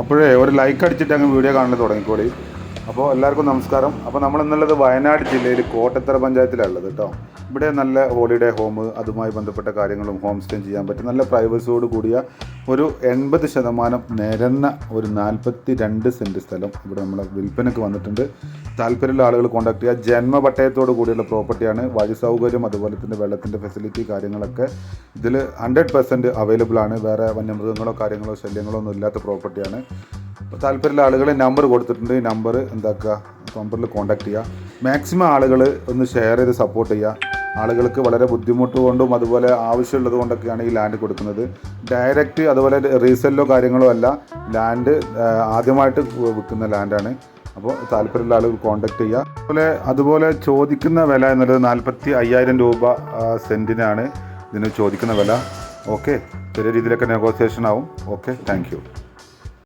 അപ്പോഴേ ഒരു ലൈക്ക് അടിച്ചിട്ട് അങ്ങ് വീഡിയോ കാണാൻ തുടങ്ങിക്കോളി. അപ്പോൾ എല്ലാവർക്കും നമസ്കാരം. അപ്പോൾ നമ്മൾ ഇന്നുള്ളത് വയനാട് ജില്ലയിൽ കോട്ടത്തറ പഞ്ചായത്തിലുള്ളത് കേട്ടോ. ഇവിടെ നല്ല ഹോളിഡേ ഹോം, അതുമായി ബന്ധപ്പെട്ട കാര്യങ്ങളും ഹോം സ്റ്റേ ചെയ്യാൻ പറ്റും. നല്ല പ്രൈവസിയോട് കൂടിയ ഒരു 80% നിരന്ന ഒരു 42 സെൻറ്റ് സ്ഥലം ഇവിടെ നമ്മൾ വിൽപ്പനയ്ക്ക് വന്നിട്ടുണ്ട്. താല്പര്യമുള്ള ആളുകൾ കോൺടാക്ട് ചെയ്യുക. ജന്മപട്ടയത്തോട് കൂടിയുള്ള പ്രോപ്പർട്ടിയാണ്. വഴി സൗകര്യം, അതുപോലെ തന്നെ വെള്ളത്തിൻ്റെ ഫെസിലിറ്റി കാര്യങ്ങളൊക്കെ ഇതിൽ 100% അവൈലബിൾ ആണ്. വേറെ വന്യമൃഗങ്ങളോ കാര്യങ്ങളോ ശല്യങ്ങളോ ഒന്നും ഇല്ലാത്ത പ്രോപ്പർട്ടിയാണ്. അപ്പോൾ താല്പര്യമുള്ള ആളുകൾ നമ്പർ കൊടുത്തിട്ടുണ്ട്. ഈ നമ്പർ എന്താക്കുക, നമ്പറിൽ കോൺടാക്ട് ചെയ്യുക. മാക്സിമം ആളുകൾ ഒന്ന് ഷെയർ ചെയ്ത് സപ്പോർട്ട് ചെയ്യുക. ആളുകൾക്ക് വളരെ ബുദ്ധിമുട്ട് കൊണ്ടും അതുപോലെ ആവശ്യമുള്ളത് കൊണ്ടൊക്കെയാണ് ഈ ലാൻഡ് കൊടുക്കുന്നത്. ഡയറക്റ്റ് അതുപോലെ റീസെല്ലോ കാര്യങ്ങളോ അല്ല, ലാൻഡ് ആദ്യമായിട്ട് വിൽക്കുന്ന ലാൻഡാണ്. അപ്പോൾ താല്പര്യമുള്ള ആളുകൾ കോൺടാക്ട് ചെയ്യുക. അതുപോലെ ചോദിക്കുന്ന വില എന്നുള്ളത് 45,000 രൂപ സെൻറ്റിനാണ് ഇതിന് ചോദിക്കുന്ന വില. ഓക്കെ, ചെറിയ രീതിയിലൊക്കെ നെഗോസിയേഷൻ ആവും. Okay, thank you.